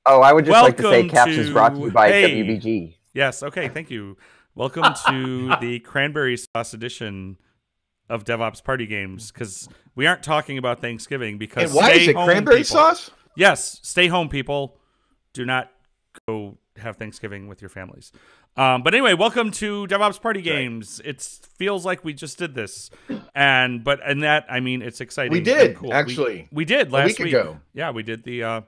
Oh, I would just like to say Welcome captions brought to you by Hey. WBG. Yes, okay, thank you. Welcome to the Cranberry Sauce edition of DevOps Party Games, because we aren't talking about Thanksgiving because And why is it home, cranberry people. sauce? Yes, stay home, people. Do not go have Thanksgiving with your families. But anyway, welcome to DevOps Party Games. Right. It feels like we just did this, and that I mean it's exciting. We did cool. actually. We did last week ago. Yeah, we did the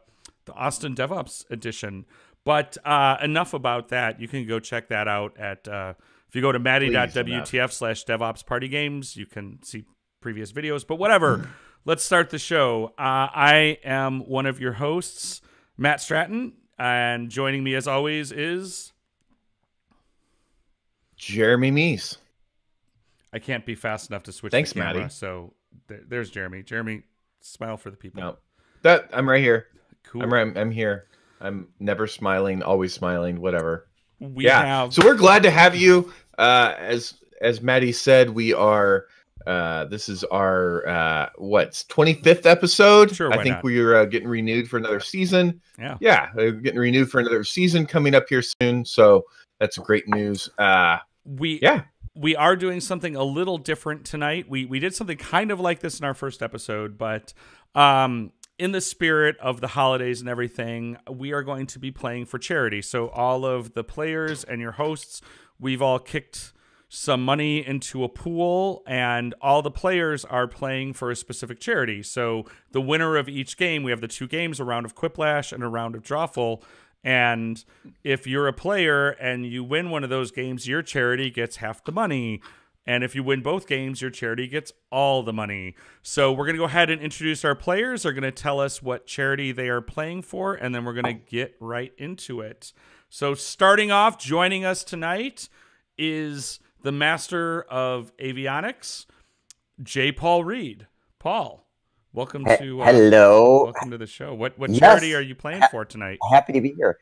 Austin DevOps edition. But enough about that. You can go check that out at if you go to maddie.wtf/DevOps Party Games. You can see previous videos. But whatever. Let's start the show. I am one of your hosts, Matt Stratton, and joining me as always is Jeremy Meese. I can't be fast enough to switch Thanks, the camera, Maddie. so there's Jeremy. Jeremy, smile for the people. No, I'm right here. Cool. I'm here. I'm never smiling, always smiling, whatever. So we're glad to have you. As Maddie said, we are. This is our 25th episode. Sure, I think we're getting renewed for another season. Yeah, we're getting renewed for another season coming up here soon. So that's great news. We are doing something a little different tonight. We did something kind of like this in our first episode, but in the spirit of the holidays and everything, we are going to be playing for charity. So all of the players and your hosts, we've all kicked some money into a pool, and all the players are playing for a specific charity. So the winner of each game, we have the 2 games, a round of Quiplash and a round of Drawful. And if you're a player and you win one of those games, your charity gets half the money. And if you win both games, your charity gets all the money. So we're going to go ahead and introduce our players. They're going to tell us what charity they are playing for, and then we're going to get right into it. So starting off, joining us tonight is the master of avionics, J. Paul Reed. Paul, welcome to hello. Welcome to the show. What charity are you playing for tonight? Happy to be here.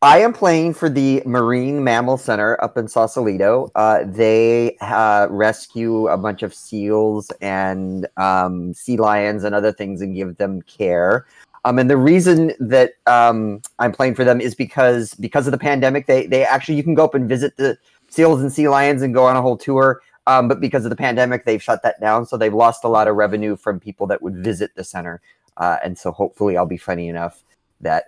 I am playing for the Marine Mammal Center up in Sausalito. They rescue a bunch of seals and sea lions and other things and give them care. And the reason that I'm playing for them is because of the pandemic. They actually, you can go up and visit the seals and sea lions and go on a whole tour. But because of the pandemic, they've shut that down. So they've lost a lot of revenue from people that would visit the center. And so hopefully I'll be funny enough that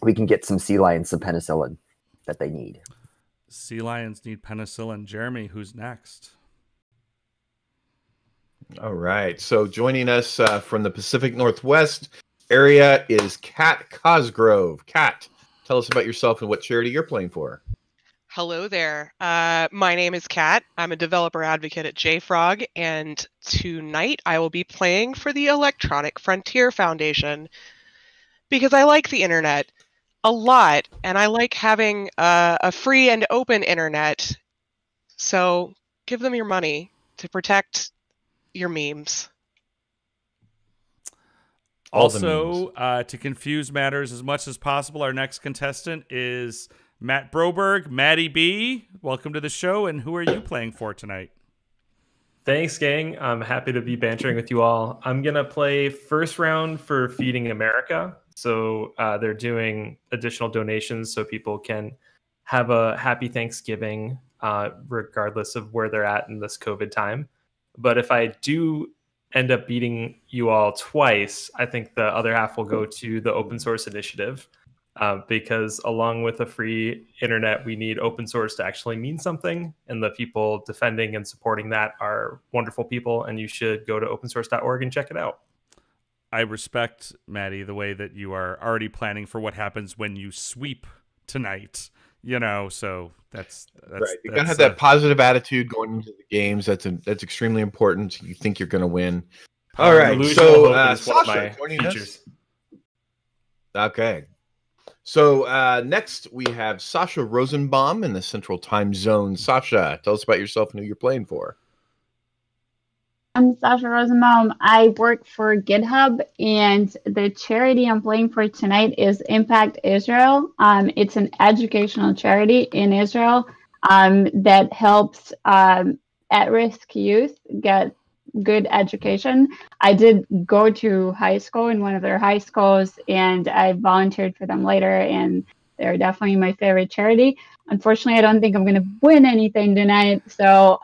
we can get some sea lions some penicillin that they need. Sea lions need penicillin. Jeremy, who's next? All right. So joining us from the Pacific Northwest area is Kat Cosgrove. Kat, tell us about yourself and what charity you're playing for. Hello there. My name is Kat. I'm a developer advocate at JFrog, and tonight I will be playing for the Electronic Frontier Foundation because I like the internet a lot, and I like having a free and open internet. So give them your money to protect your memes. Also, to confuse matters as much as possible, our next contestant is Matt Broberg. Matty B, welcome to the show, and who are you playing for tonight? Thanks, gang. I'm happy to be bantering with you all. I'm going to play first round for Feeding America. So they're doing additional donations so people can have a happy Thanksgiving regardless of where they're at in this COVID time. But if I do end up beating you all twice, I think the other half will go to the open source initiative. Because along with a free internet, we need open source to actually mean something. And the people defending and supporting that are wonderful people. And you should go to opensource.org and check it out. I respect, Maddie, the way that you are already planning for what happens when you sweep tonight. You know, so that's right. You gotta have that positive attitude going into the games. That's extremely important. You think you're gonna win. All right. So Sasha joining us. Okay. So next we have Sasha Rosenbaum in the Central Time Zone. Sasha, tell us about yourself and who you're playing for. I'm Sasha Rosenbaum. I work for GitHub, and the charity I'm playing for tonight is Impact Israel. It's an educational charity in Israel that helps at-risk youth get good education. I did go to high school in one of their high schools, and I volunteered for them later, and they're definitely my favorite charity. Unfortunately, I don't think I'm going to win anything tonight, so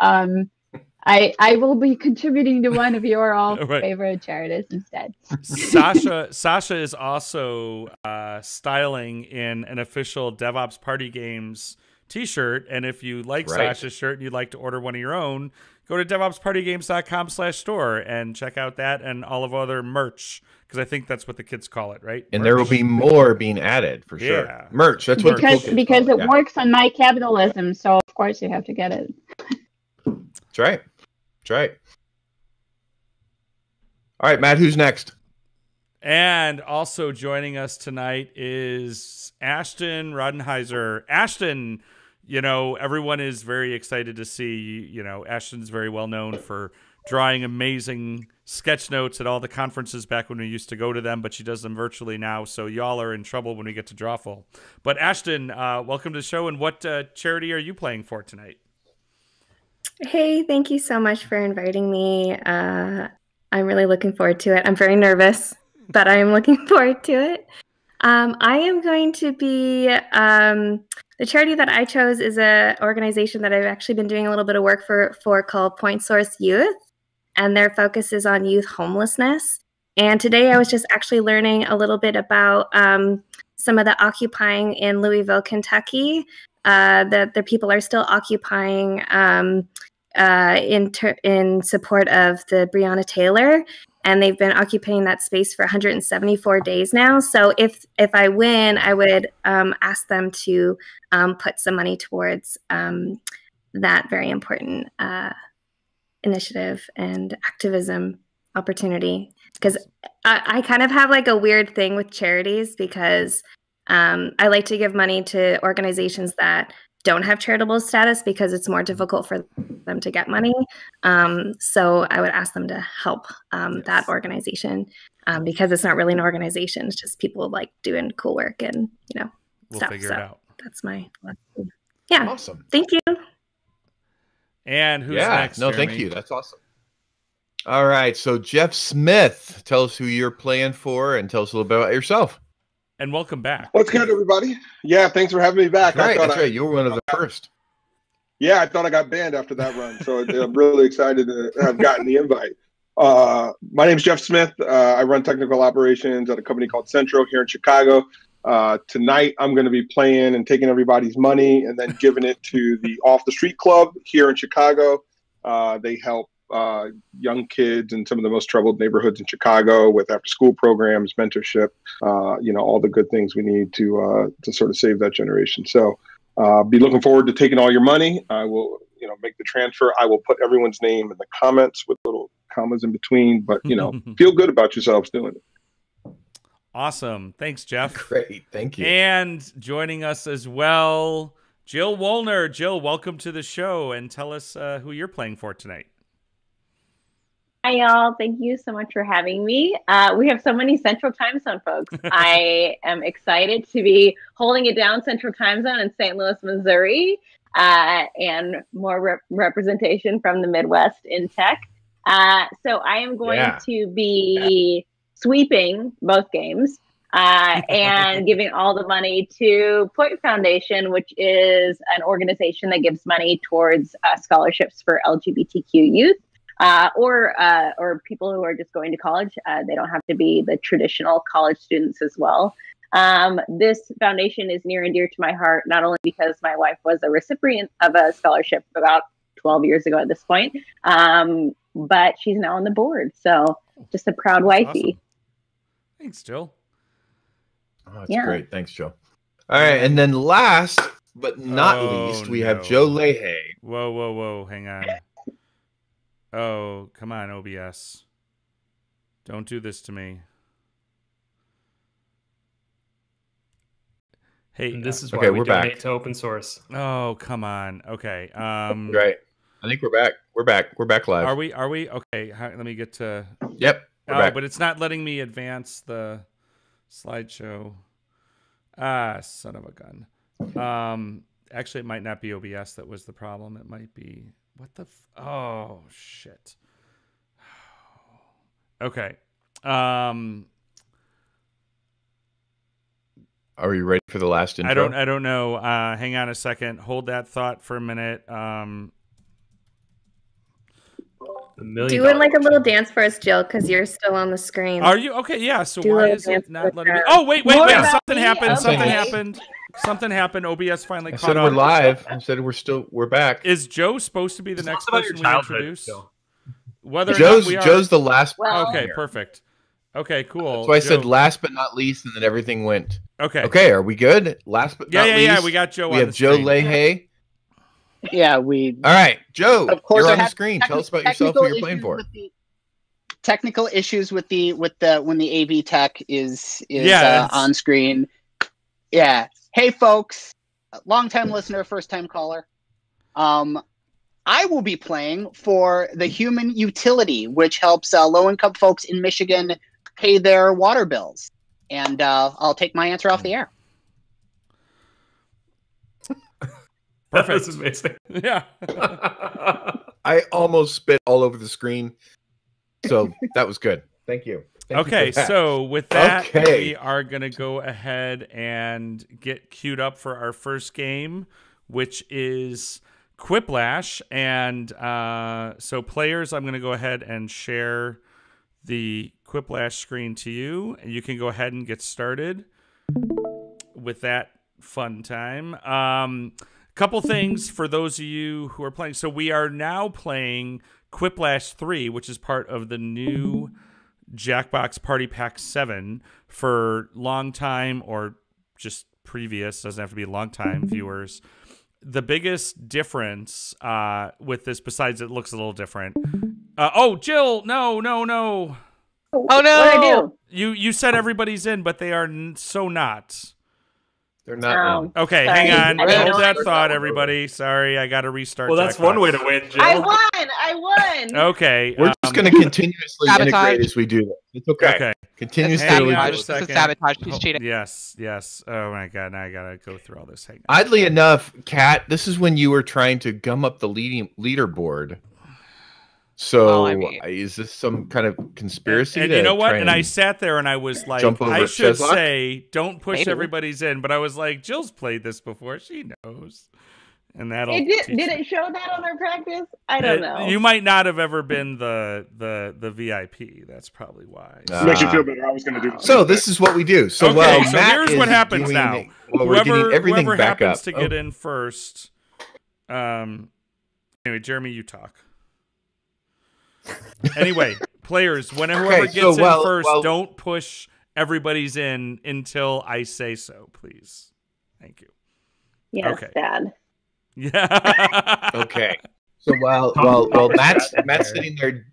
I will be contributing to one of your all favorite charities instead. Sasha is also styling in an official DevOps Party Games t-shirt, and if you like Sasha's shirt and you'd like to order one of your own, go to devopspartygames.com/store and check out that and all of other merch, because I think that's what the kids call it, right? And there will be more being added for sure. Merch. That's what because it works on my capitalism, so of course you have to get it. That's right. That's right. All right, Matt, who's next? And also joining us tonight is Ashton Rodenhiser. Ashton, you know, everyone is very excited to see, you know, Ashton's very well known for drawing amazing sketch notes at all the conferences back when we used to go to them, but she does them virtually now, so y'all are in trouble when we get to Drawful. But Ashton, welcome to the show, and what charity are you playing for tonight? Hey, thank you so much for inviting me. I'm really looking forward to it. I'm very nervous, but I am looking forward to it. I am going to be, the charity that I chose is an organization that I've actually been doing a little bit of work for called Point Source Youth, and their focus is on youth homelessness. And today I was just actually learning a little bit about some of the occupying in Louisville, Kentucky. The people are still occupying in support of the Breonna Taylor, and they've been occupying that space for 174 days now. So if I win, I would ask them to put some money towards that very important initiative and activism opportunity. Because I kind of have like a weird thing with charities, because I like to give money to organizations that don't have charitable status because it's more difficult for them to get money. So I would ask them to help that organization because it's not really an organization. It's just people like doing cool work and, you know, we'll stuff. Figure it out. That's my, yeah. Awesome. Thank you. And who's next? No, Jeremy? thank you. That's awesome. All right. So Jeff Smith, tell us who you're playing for and tell us a little bit about yourself. And welcome back. What's good, everybody? Yeah, thanks for having me back. That's right. You were one of the first. Yeah, I thought I got banned after that run, so I'm really excited to have gotten the invite. My name's Jeff Smith. I run technical operations at a company called Centro here in Chicago. Tonight, I'm going to be playing and taking everybody's money and then giving it to the Off the Street Club here in Chicago. They help young kids in some of the most troubled neighborhoods in Chicago with after-school programs, mentorship, you know, all the good things we need to sort of save that generation. So be looking forward to taking all your money. I will, you know, make the transfer. I will put everyone's name in the comments with little commas in between, but, you know, feel good about yourselves doing it. Awesome. Thanks, Jeff. Great. Thank you. And joining us as well, Jill Wohlner. Jill, welcome to the show, and tell us who you're playing for tonight. Hi, y'all. Thank you so much for having me. We have so many Central Time Zone folks. I am excited to be holding it down Central Time Zone in St. Louis, Missouri, and more representation from the Midwest in tech. So I am going to be sweeping both games and giving all the money to Point Foundation, which is an organization that gives money towards scholarships for LGBTQ youth. Or people who are just going to college. They don't have to be the traditional college students as well. This foundation is near and dear to my heart, not only because my wife was a recipient of a scholarship about 12 years ago at this point, but she's now on the board. So just a proud wifey. Awesome. Thanks, Jill. Oh, that's great. Thanks, Joe. All right. And then last but not least, we have Joe Laha. Whoa. Hang on. Oh, come on, OBS. Don't do this to me. Hey, and this is why we donate to open source. Oh, come on. Okay. Right. I think we're back. We're back live. Are we? Okay. Let me get to. Yep. We're back. But it's not letting me advance the slideshow. Son of a gun. Actually, it might not be OBS that was the problem. It might be. What the? Oh, shit. Okay. Are we ready for the last intro? I don't know. Hang on a second. Hold that thought for a minute. Doing like a little dance for us, Jill, because you're still on the screen. Are you okay? Yeah. So Do why a is it dance not for letting me? us. Oh wait. More about Something me? happened. Okay. Something happened. OBS finally I caught said up. we're live. I said we're back. Is Joe supposed to be the next about your person we childhood, introduce? Jill. Whether or not we are. Joe's the last. Well, Okay, perfect. Okay, cool. That's why I said Joe. last but not least, and then everything went. Okay. Okay, are we good? Last but not least. Yeah. We got Joe. We on have the Joe screen. Laha. Yeah, we. All right, Joe, Of course, you're I on the had screen. Tell us about yourself, who you're playing for. Technical issues with the when the AV tech is Yeah, on screen. Yeah. Hey, folks, long-time listener, first-time caller. I will be playing for the Human Utility, which helps low-income folks in Michigan pay their water bills. And I'll take my answer off the air. That was amazing. Yeah. I almost spit all over the screen, so that was good. Thank you. Thank you Okay, for that. so with that, Okay. we are going to go ahead and get queued up for our first game, which is Quiplash. And so players, I'm going to go ahead and share the Quiplash screen to you. And you can go ahead and get started with that fun time. Couple things for those of you who are playing. So we are now playing Quiplash 3, which is part of the new Jackbox Party Pack 7 for long time or just previous, doesn't have to be long time viewers. The biggest difference with this, besides it looks a little different. Oh, Jill, no. Oh no! What did I do? You said everybody's in, but they are so not. They're not. In. Okay, Sorry. hang on. I didn't Hold know that I was thought, on. everybody. Sorry, I got to restart. Well, that's Jackbox. one way to win, Jill. I won. Okay. We're just going to continuously Sabotage. integrate as we do this. It's okay. Okay. Continuously. Hang on a Sabotage. This is second. sabotage. He's cheating. Yes. Oh my God. Now I gotta go through all this. Hang on. Oddly enough, Kat, this is when you were trying to gum up the leaderboard. So, Well, I mean- is this some kind of conspiracy? And to you know what? try And I sat there and I was like, jump over I should Cheslock? say, don't push Maybe. everybody's in. But I was like, Jill's played this before. She knows. And that'll It did. teach Did me. it show that on our practice? I don't know. You might not have ever been the VIP. That's probably why. Makes you feel better. I was going to do that. So this is what we do. So Okay, so Matt here's is what happens doing- now. Well, we're getting everything whoever back happens up. to get in first. Anyway, Jeremy, you talk. Anyway, players, whoever Okay, gets so, in first, well- don't push everybody's in until I say so, please. Thank you. Yes, Okay. Dad. Yeah. Okay. So while Matt's sitting there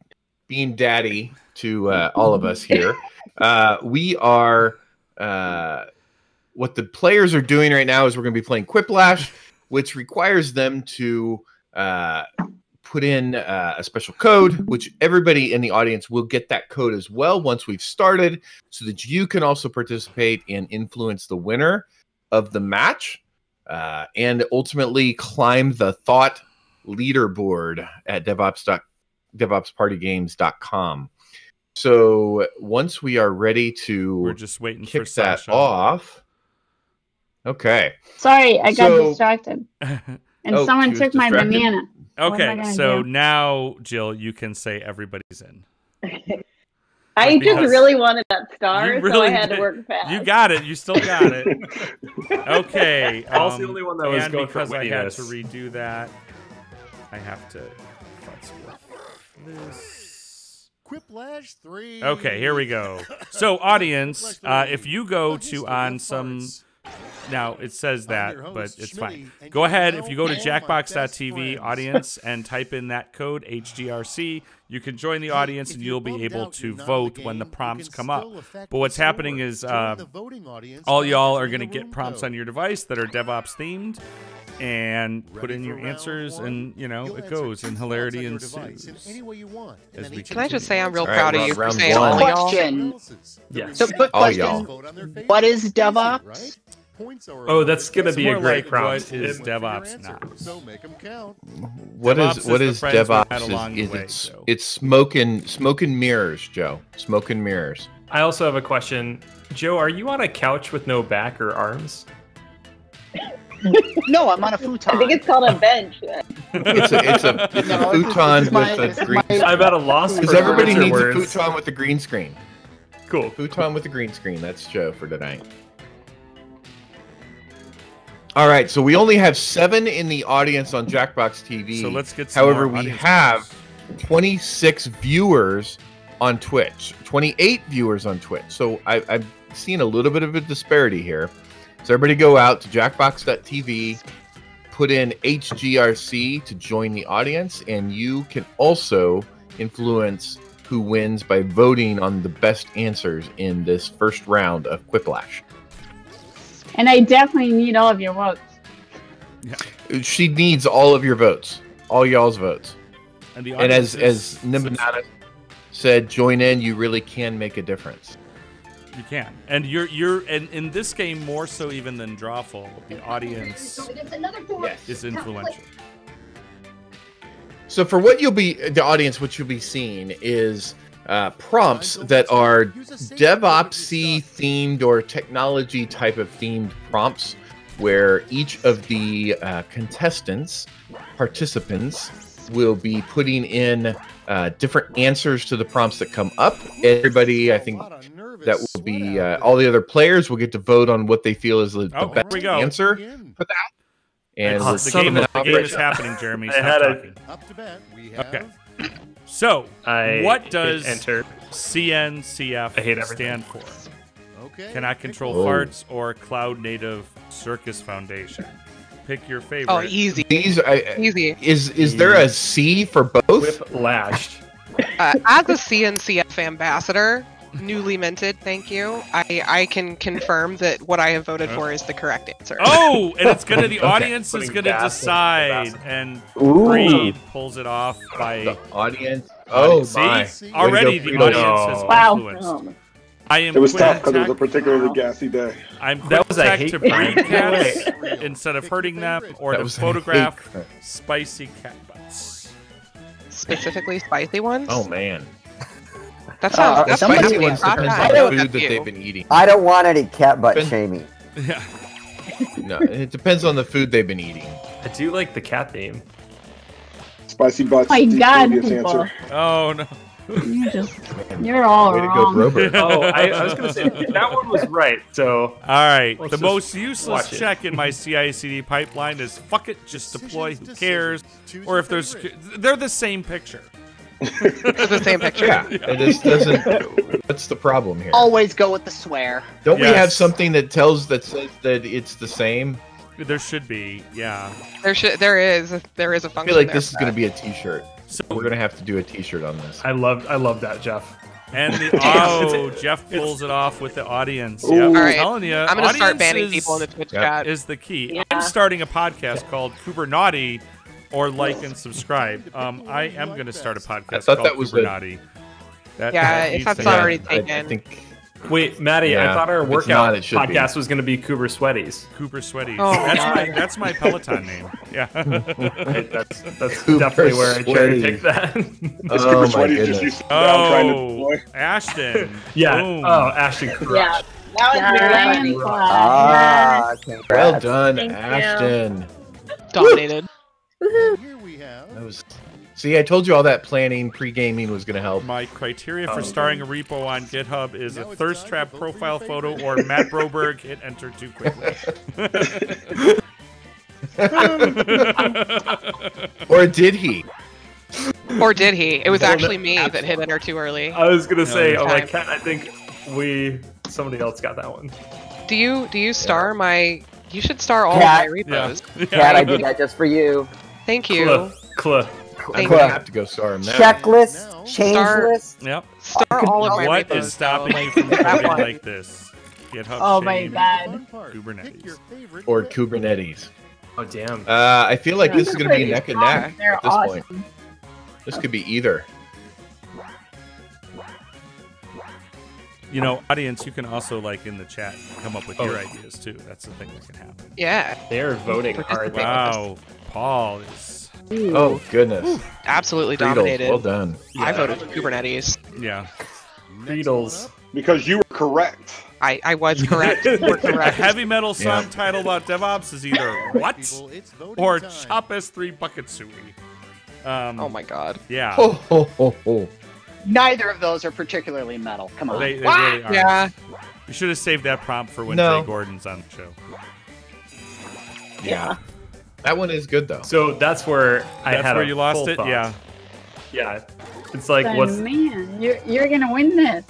being daddy to all of us here, we are what the players are doing right now is we're going to be playing Quiplash, which requires them to put in a special code, which everybody in the audience will get that code as well once we've started, so that you can also participate and influence the winner of the match. And ultimately climb the thought leaderboard at DevOpsPartyGames.com. So once we are ready to We're just waiting for kick that Sasha. off. Okay. Sorry, I got So- distracted. And Oh, someone she was took my distracted? banana. What am I Okay, gonna so do? now, Jill, you can say everybody's in. I just Because really wanted that star, you so really I had did. to work fast. You got it. You still got it. Okay. Paul's the only one that was and going for because I had wittiness. to redo that, I have to futz with this. Quiplash 3. Okay, here we go. So, audience, if you go to on some... Now, it says that, but it's fine. Go ahead, if you go to jackbox.tv, audience, and type in that code, HGRC, you can join the audience and you'll be able to vote when the prompts come up. But what's happening is all y'all are going to get prompts on your device that are DevOps themed, and put in your answers, and, you know, it goes, and hilarity ensues. As we Can I just say I'm real All right, proud of round- you for round saying one. all y'all? Question. Yes. So, quick All question. y'all. What is DevOps? points are Oh, that's gonna be a more great like prompt. what is with your DevOps answer, not? So make them count. What DevOps is what is is the friends we had DevOps? along the way, It's so. it's smoke and mirrors, Joe. Smoke and mirrors. I also have a question. Joe, are you on a couch with no back or arms? No, I'm on a futon. I think it's called a bench. It's a No, futon it's my- with a it's green. my- I'm at a loss for Because everybody words or needs words. a futon with a green screen. Cool. Futon with a green screen. That's Joe for tonight. All right, so we only have 7 in the audience on Jackbox TV. So let's get some However, more we audience have 26 viewers on Twitch, 28 viewers on Twitch. So I've seen a little bit of a disparity here. So everybody go out to jackbox.tv, put in HGRC to join the audience, and you can also influence who wins by voting on the best answers in this first round of Quiplash. And I definitely need all of your votes. She needs all of your votes, all y'all's votes. And, And as Nimbanata said, join in. You really can make a difference. you can, and you're and in this game more so even than Drawful, the audience is influential. So for what you'll be, the audience, what you'll be seeing is prompts that are DevOpsy themed or technology type of themed prompts, where each of the participants, will be putting in different answers to the prompts that come up. Everybody, I think that will be all the other players will get to vote on what they feel is the best answer for that. And the game is happening, Jeremy. Stop talking. Up to bat, we have Okay. So, what hit does enter. CNCF stand for? Okay. Cannot control farts or Cloud Native Circus Foundation. Pick your favorite. Oh, easy. These Easy. Is there a C for both? Whiplashed. As a CNCF ambassador, newly minted, thank you. I can confirm that what I have voted for is the correct answer. Oh, and it's gonna the audience is Putting gonna gas in decide, the and Ooh. Reed pulls it off by The audience. Oh See? my! Already Way the to go, audience Frito. has Wow. influenced. I am It was quick tough because it was a tech- particularly gassy day. I'm quick That was a tech hate to crime. breed cats No way. instead of hurting them, or That to was a hate photograph crime. spicy cat butts. Specifically spicy ones? Oh man! That sounds that's somebody Spicy really ones rough. depends I on don't- the food that they've been eating. I don't want any cat butt Ben- shaming. Yeah. No, it depends on the food they've been eating. I do like the cat theme. Spicy butts. My the God, previous people. answer. Oh no. You're all Way to go, wrong. Broberg. Oh, I was gonna say that one was right. So All right. Let's The just most useless watch it. check in my CI/CD pipeline is fuck it, just deploy. Who cares? Or if there's, they're the same picture. It's the same picture. Yeah, and this doesn't. What's the problem here? Always go with the swear. Don't we Yes. have something that says that it's the same? There should be, yeah. There is a I function. feel like there this is for going to that. be a T-shirt. So We're going to have to do a T-shirt on this. I love that, Jeff. and the Jeff pulls it off with the audience. Ooh. Yep, I'm All right, telling you, I'm gonna start banning audience people in the Twitch Yep. chat. is the key. Yeah. I'm starting a podcast called Kubernaughty, or like and subscribe. I am going to start a podcast thought called that was Kubernaughty. Yeah, if needs that's to not happen. already I taken. think Wait, Maddie, I Yeah, thought our if it's workout not, it should be. podcast was going to be Cooper Sweaties. Cooper Sweaties. Oh my that's my Peloton name. Yeah. Right, that's Cooper definitely where I cherry Sweaties. picked that. It's Oh, Cooper my Sweaty goodness. just used to down trying to Oh, deploy. Ashton. yeah. Boom. Oh, Ashton Yeah, crushed. that was very Ryan funny. Flag. Ah, congrats. well done, Thank you. Ashton. Dominated. Here we have. That was. See, I told you all that planning, pre-gaming was going to help. My criteria for starting a repo on GitHub is a thirst trap profile photo or Matt Broberg hit enter too quickly. Or did he? Or did he? It was Well, actually me that hit enter too early. I was going to say, yeah. oh my cat, I think somebody else got that one. Do you star my? You should star all Cat. of my repos. Cat, I did that just for you. Thank you. Cluh. I'm Thank going to you. have to go star him now. Checklist, change Star- list. Yep. Star all of my What repos. is stopping though. you from That coding one. like this? GitHub Oh my shame, God. Kubernetes. Or Kubernetes. Oh, damn. I feel like this is going to be Pretty neck and strong. neck They're at this awesome. point. This could be either. You know, audience, you can also, like, in the chat, come up with your ideas, too. That's the thing that can happen. Yeah. They're voting hard. Wow. Paul is... Oh, goodness. Absolutely Friedels, dominated. well done. I voted for Kubernetes. Yeah. Friedels. Because you were correct. I was correct. You were A correct. heavy metal song title about DevOps is either what or Chop S3 Bucket Suey. Oh my god. Yeah. Neither of those are particularly metal. Come on. They really are. Yeah. You should have saved that prompt for when No. Jay Gordon's on the show. Yeah. That one is good, though. So that's where I That's had where a you lost full it? thought. Yeah. Yeah. It's like, So, what's... man, you're gonna win this.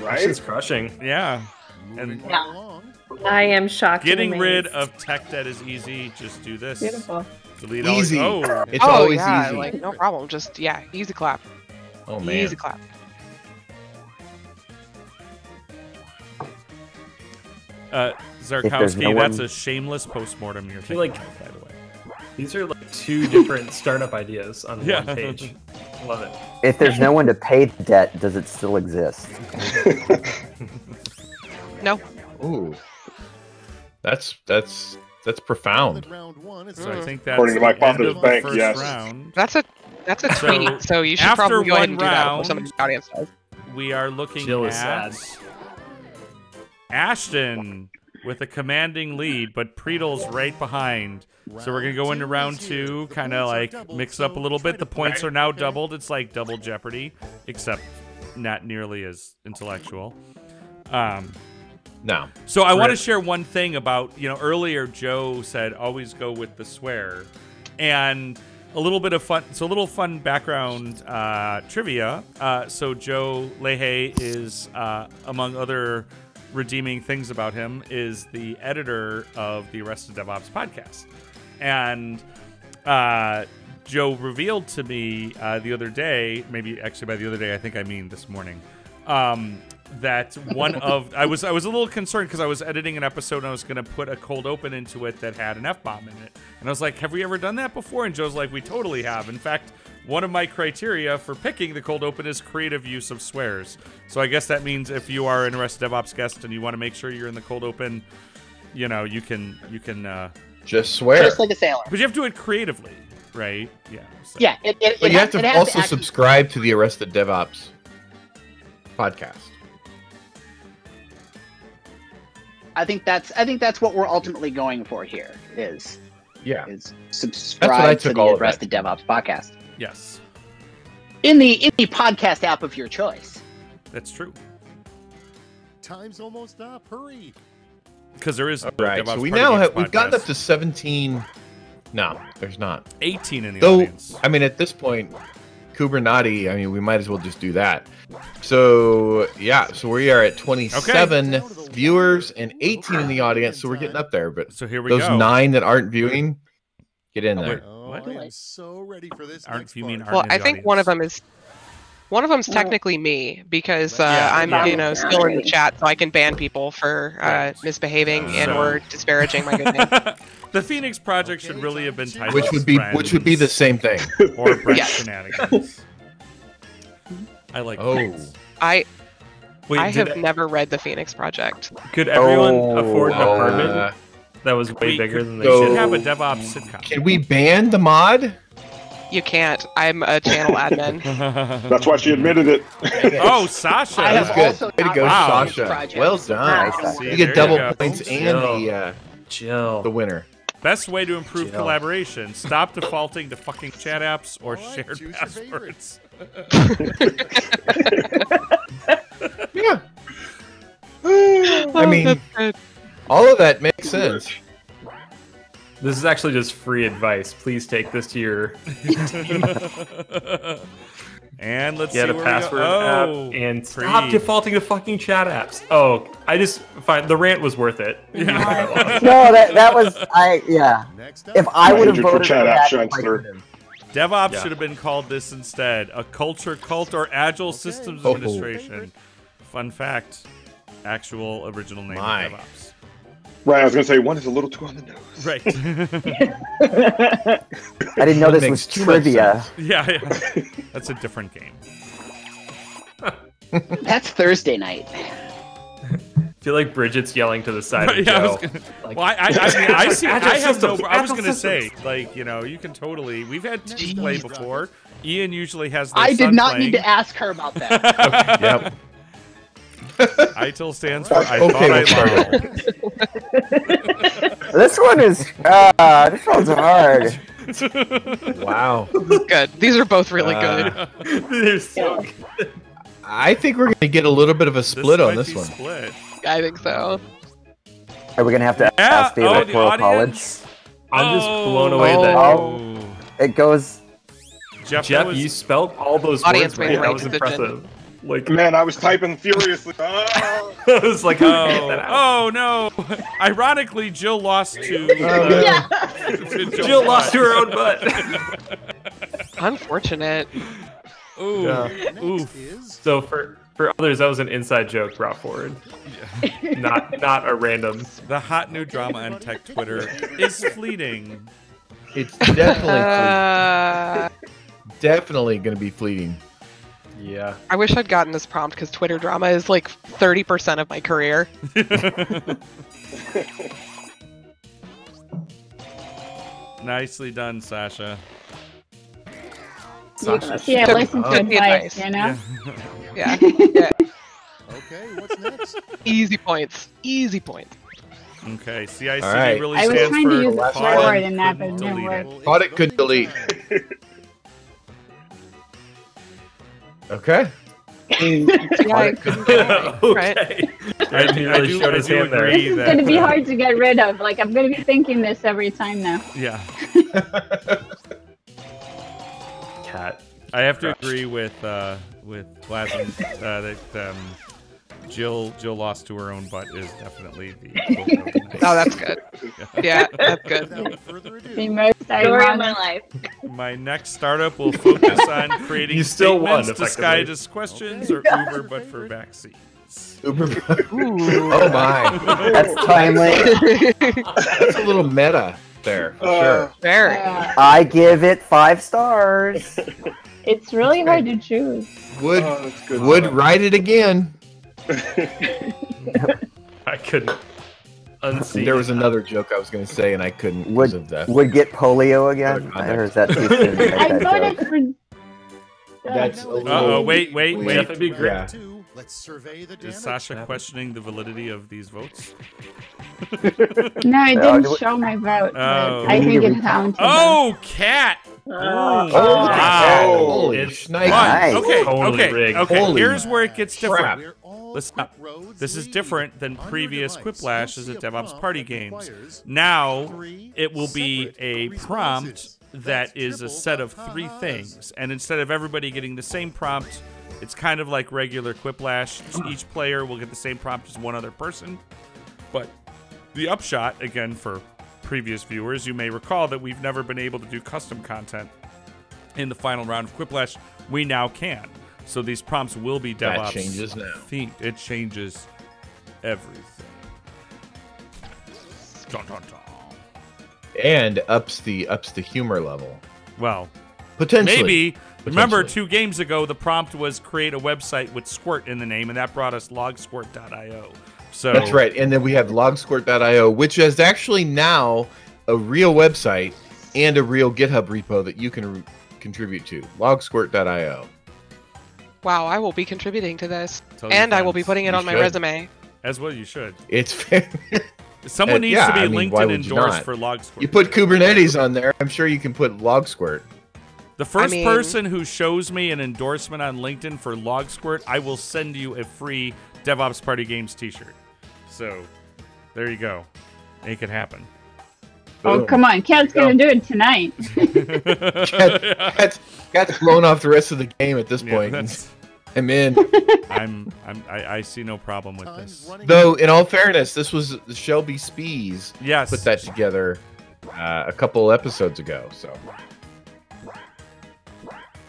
Ashton's crushing. Yeah. Moving And right along. I am shocked. and getting rid amazed. of tech debt is easy. Just do this. Beautiful. Delete Easy. all. Oh. It's always yeah, easy. like no problem. Just easy clap. Oh, man. Easy clap. Zarkowski, no that's one- a shameless postmortem you're feel thinking like- of, by the way. These are like two different startup ideas on Yeah. one page. Love it. If there's no one to pay the debt, does it still exist? No. Ooh. That's profound. Round one is So I think that's According to my the end father's of bank, the first yes. round. That's a So, tweet. So you should after probably go ahead one and do that before round- somebody in the audience does. We are looking Jill is at sad. Ashton with a commanding lead, but Priedel's right behind. So we're going to go into round two, kind of like mix it up a little bit. The points are now doubled. It's like double Jeopardy, except not nearly as intellectual. No. So I want to share one thing about, earlier Joe said always go with the swear. And a little bit of fun, so a little fun background trivia. So Joe Laha is, among other redeeming things about him, is the editor of the Arrested DevOps podcast. And Joe revealed to me the other day, maybe actually by the other day, I think I mean this morning, that one of I was a little concerned because I was editing an episode and I was going to put a cold open into it that had an F-bomb in it. And I was like, have we ever done that before? And Joe's like, we totally have. In fact, one of my criteria for picking the cold open is creative use of swears. So I guess that means if you are an Arrested DevOps guest and you want to make sure you're in the cold open, you can Just swear. Just like a sailor. but you have to do it creatively, right? Yeah. So. Yeah, But you have to also subscribe to the Arrested DevOps podcast. I think that's what we're ultimately going for here. Is subscribe That's what I to took the all of Arrested that. DevOps podcast Yes, in the podcast app of your choice. that's true. Time's almost up. Hurry. Because there is a Right. DevOps So we Party now Games have we've gotten podcast. up to 17. No, there's not. 18 in the Though audience. I mean, at this point, Kubernetes. I mean, we might as well just do that. So yeah, so we are at 27 viewers and 18 in the audience. So we're getting up there. But So here we those go. 9 that aren't viewing, get in there. Oh, What? I am so ready for this. Aren't next you mean part. Well, aren't in I the think one of audience? them's technically me because Yeah, I'm yeah. still in the chat, so I can ban people for misbehaving and or disparaging my good name. The Phoenix Project should really have been titled Which would be the same thing. or Brett Yeah. Shenanigans. I like Phoenix. I Wait, have never read the Phoenix Project. Could everyone afford an Oh, apartment that was way We bigger could- than we they should should? have a DevOps sitcom. Can we ban the mod? You can't. I'm a channel admin. That's why she admitted it. Oh, Sasha. I have That's good. also Way to not go, read the Wow. Phoenix Sasha. Project. Well done. See, You there get double go. points and Jill. the winner. Best way to improve Jill. collaboration. Stop defaulting to fucking chat apps or All right, shared choose your passwords. Yeah. Oh, I mean, that's good. all of that makes sense. This is actually just free advice. Please take this to your And let's get see a where password we go. app and stop free. defaulting to fucking chat apps. Oh, I just find the rant was worth it. No, that was Next If up, I would have Hatred for voted chat for app that, shines I through. could've. DevOps Yeah. should have been called this instead. A culture cult or agile systems Oh. administration. Fun fact. Actual original name My. of DevOps. Right, I was gonna say one is a little too on the nose. Right. I didn't know That this makes was too much trivia. sense. yeah. That's a different game. That's Thursday night. feel like Bridget's yelling to the side of Yeah, Joe. well, I see. I have no. I was gonna say, like, you know, you can totally. We've had teams play before. Ian usually has. Their I son did not playing. need to ask her about that. Yep. ITIL stands for I thought I lied. This one is. This one's hard. Wow. Good. These are both really good. They're so good. I think we're going to get a little bit of a split on might this be one. Split. I think so. Are we gonna have to ask the Electoral College? I'm just blown away Oh. It goes. that Jeff, you spelled all those Audience words made right. the That right was decision. impressive. Like, Man, I was typing furiously. Oh. I was like, how did you get that out? Oh no! Ironically, Jill lost to. Jill lost to her own butt. Unfortunate. Ooh. Yeah. Oof. So for others, that was an inside joke brought forward. Not a random. The hot new drama on tech Twitter is fleeting. It's definitely definitely going to be fleeting. Yeah. I wish I'd gotten this prompt because Twitter drama is like 30% of my career. Nicely done, Sasha. Yeah, listen to advice, nice. you know? Yeah. Yeah. Okay, what's next? Easy points. Easy points. Okay, CICD All right. really I was stands trying for to use the caught forward and in that, but it couldn't didn't delete work. it. Thought it could delete. Okay. Yeah, I couldn't do it. Right. Okay. He really showed his hand there. This is going to be hard to get rid of. Like, I'm going to be thinking this every time now. Yeah. Cat. I have to agree with Glasson that Jill lost to her own butt is definitely the quote of the night. Oh, that's good. Yeah, that's good. Without further ado, The most Story of my ironic. life. My next startup will focus on creating You still won, statements effectively. disguised as questions or Uber but for vaccines. Oh my. That's timely. That's a little meta there, for sure. Very. I give it 5 stars. It's really hard to choose. Would write it again. I couldn't unsee. There was another joke I was going to say, and I couldn't because Would of that. would get polio again? Or is that too soon to make I that voted joke? for. That's a little. Uh-oh, wait. Jeff would be great. Yeah. let's survey the Is damage. Sasha questioning the validity of these votes? No, it No, didn't show my vote. But Oh. I think it counted. Oh, cat! Oh, Wow. holy It's shnikes. Nice. Okay, Totally okay, rigged. okay. Holy Here's where it gets crap. different. Listen up. This is different than previous Quiplash as a DevOps party games. Now, it will be a prompt that is a set of 3 things. And instead of everybody getting the same prompt, it's kind of like regular Quiplash. Each player will get the same prompt as one other person. But the upshot, again, for previous viewers, you may recall that we've never been able to do custom content in the final round of Quiplash. We now can. So these prompts will be DevOps That changes now. themed. It changes everything. Dun, dun, dun. And ups the humor level. Well, Potentially. maybe. Remember, Potentially. 2 games ago, the prompt was create a website with squirt in the name, and that brought us logsquirt.io. So That's right. And then we have logsquirt.io, which is actually now a real website and a real GitHub repo that you can contribute to. Logsquirt.io. Wow, I will be contributing to this. Tell your And I will be friends. putting it You on my should. resume. As well, you should. It's Someone needs yeah, to be I mean, why LinkedIn would you endorsed not? for LogSquirt. You put Kubernetes on there, I'm sure you can put LogSquirt. The first mean- person who shows me an endorsement on LinkedIn for LogSquirt, I will send you a free DevOps Party Games t-shirt. So, there you go. Make it happen. Oh, come on. Cat's going to do it tonight. Cat's blown off the rest of the game at this Yeah, point. that's- I'm in. I see no problem with this. Though, in all fairness, this was Shelby Spees Yes. put that together a couple episodes ago.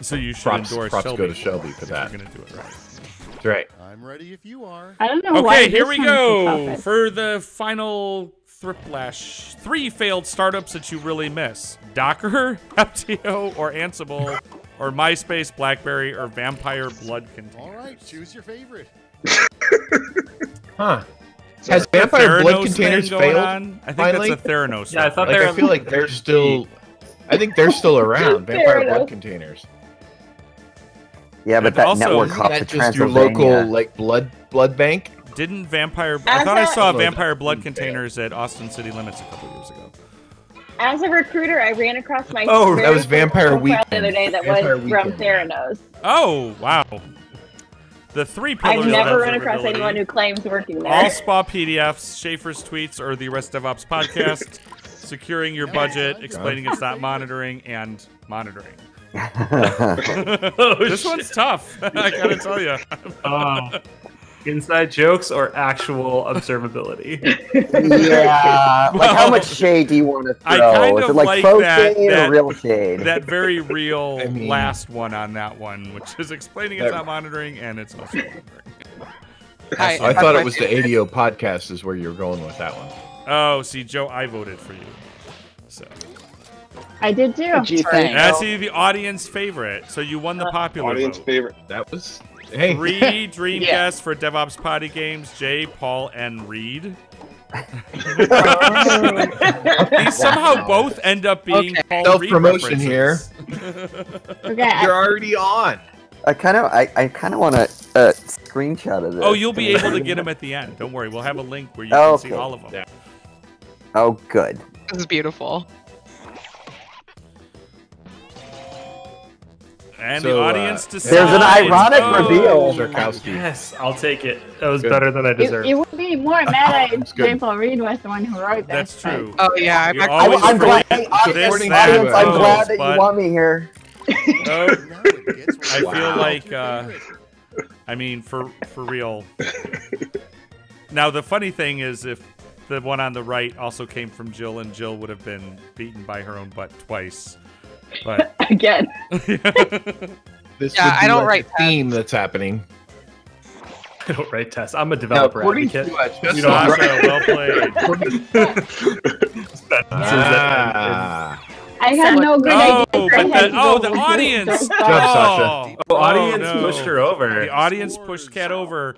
So you should props endorse go Shelby. to Shelby for if that. You're gonna do it right. That's right. I'm ready if you are. I don't know why. Okay, here this we one's the go toughest. for the final Thriplash. 3 failed startups that you really miss: Docker, Heptio, or Ansible, or MySpace, BlackBerry, or Vampire Blood Container. All right, choose your favorite. Huh. Has vampire blood containers going failed? On? I think finally? that's a Theranos. Yeah, I thought I feel like they're still. I think they're still around. Vampire blood containers. Yeah, but that also, network Isn't hop that to just your Transylvania. local like blood bank? Didn't vampire? I thought I As a- saw vampire blood containers at Austin City Limits a couple years ago. As a recruiter, I ran across my Oh, very that was first Vampire profile Weekend. the other day that Vampire was from Weekend. Theranos. Oh wow! The 3 pillars. I've never of run across observability. anyone who claims working there. All spa PDFs, Schaefer's tweets, or the Rest DevOps podcast. Securing your budget, explaining it's not monitoring, and monitoring. This one's tough. I gotta tell you. Inside jokes or actual observability? Yeah. Like, how much shade do you want to throw? I kind Is of it like like faux that, shade or real shade? That very real I mean- last one on that one, which is explaining it's not monitoring and it's also monitoring. I thought it was the ADO podcast is where you were going with that one. Oh, see, Joe, I voted for you. So I did too. Gee, thanks. that's the audience favorite. So you won the popular Audience vote. favorite. That was hey. 3 dream Yeah. guests for DevOps Potty Games: Jay, Paul, and Reed. These somehow both end up being Paul Reed Self-promotion here. references. Okay, You're already on. I kind of want a screenshot of this. Oh, you'll be able to get them at the end. Don't worry. We'll have a link where you Oh, can see okay. all of them. Yeah. Oh, good. This is beautiful. And So, the audience decides. There's an ironic reveal. Zarkowski. Yes, I'll take it. That was Good. better than I deserved. it would be more meta if That's good. Paul Reed was the one who wrote That's this. but- true. Oh yeah, You're I'm always glad, forgetting audience, this, audience, that, I'm glad that but- you want me here. Oh, I Wow. feel like, I mean, for real. Now, the funny thing is, if the one on the right also came from Jill, and Jill would have been beaten by her own butt twice. But Again. This Yeah, would be I don't like write a theme that's happening. I don't write tests. I'm a Now, developer according advocate. to You know, Sasha, well played. Ah. I had no good idea. Oh, I but had to go the with audience. this. Job, Sasha. Oh, audience no. pushed her over. The audience pushed Cat over.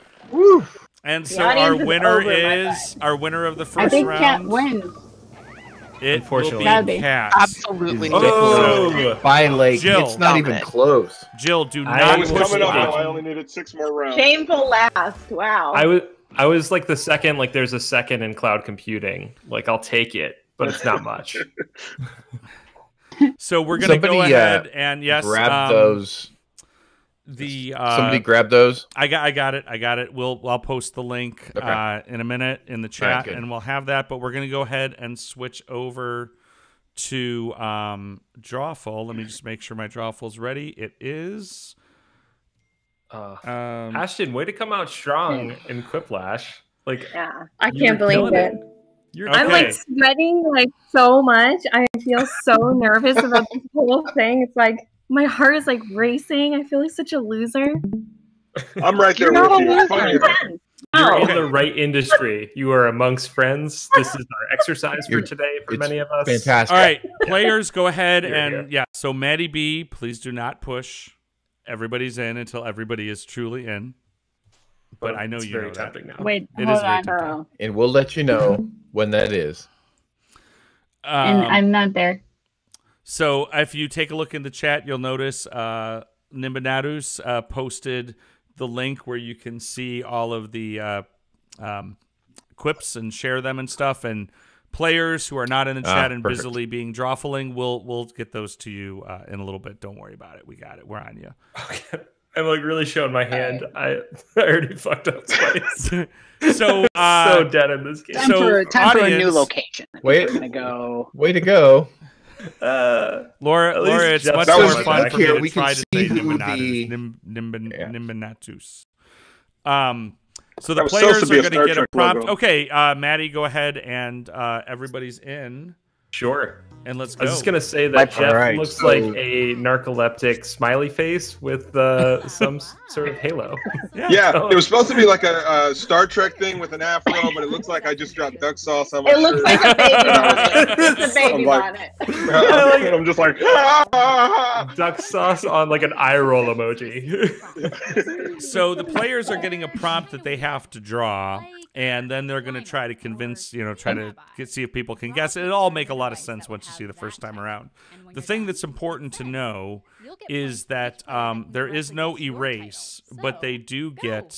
And so audience our is winner over my is our winner of the I first think round. Cat wins. It will Unfortunately. That'd be be. Cat. Absolutely. Oh, By like, Jill. it's not even close. Jill, do I not was push Coming the up now. I button. only needed 6 more rounds. Shameful last. Wow. I was like the second. Like, there's a second in cloud computing. Like, I'll take it, but it's not much. So we're gonna go Somebody, ahead and yes, Grab those. The Somebody grab those. I got it. I'll post the link Okay. in a minute in the All chat, right, good. and we'll have that. But we're gonna go ahead and switch over to Drawful. Let me just make sure my Drawful's ready. It is. Ashton, way to come out strong in Quiplash. Like, yeah. I you can't were believe killing it. You're Okay. I'm like sweating like so much. I feel so nervous about this whole thing. It's like my heart is like racing. I feel like such a loser. I'm right there You're not with a you. loser. Funny. You're Oh. in the right industry. You are amongst friends. This is our exercise for today for It's many of us. Fantastic. All right, players, go ahead Here, and here. yeah. So Maddie B, please do not push. Everybody's in until everybody is truly in. But I know it's you very know that. tempting now. Wait, It hold is very on. tempting. Oh. And we'll let you know when that is. And I'm not there. So if you take a look in the chat, you'll notice Nimbanatus posted the link where you can see all of the quips and share them and stuff. And players who are not in the chat and perfect. busily being drawfulling, we'll get those to you in a little bit. Don't worry about it. We got it. We're on you. Okay. I'm like really showing my hand. I already fucked up twice. So so dead in this game. Time, So, time for a new audience- location. Wait. We're gonna go. Way to go. Laura, At least it's Jeff much That more was fun fun. for me Here, to we try can to see say who Nimbanatus. So the That was supposed players to are be a going to Star get a Trek prompt. logo. Okay, Maddie, go ahead and everybody's in, Sure. and let's I go. was just gonna say that Jeff Alright, looks so- like a narcoleptic smiley face with some sort of halo. Yeah, it was supposed to be like a Star Trek thing with an afro, but it looks like I just dropped duck sauce on my It looks shirt. like a baby bonnet. It's a baby I'm like- bonnet. And I'm just like, Duck sauce on like an eye roll emoji. So the players are getting a prompt that they have to draw. and then they're going to try to convince, try to see if people can guess. It'll all make a lot of sense once you see the first time around. The thing that's important to know is that there is no erase, but they do get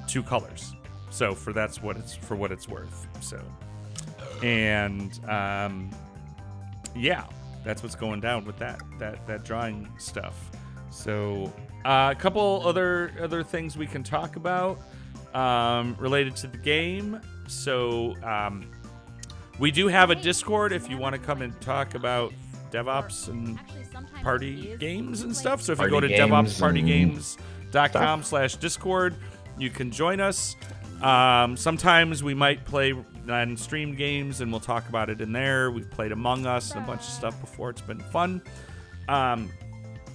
2 colors. So for what it's worth. So, and yeah, that's what's going down with that drawing stuff. So a couple other things we can talk about related to the game. So we do have a Discord if you want to come and talk about DevOps and party games and stuff. So if you go to DevOpsPartyGames.com/Discord, you can join us. Sometimes we might play non-streamed games and we'll talk about it in there. We've played Among Us and a bunch of stuff before. It's been fun.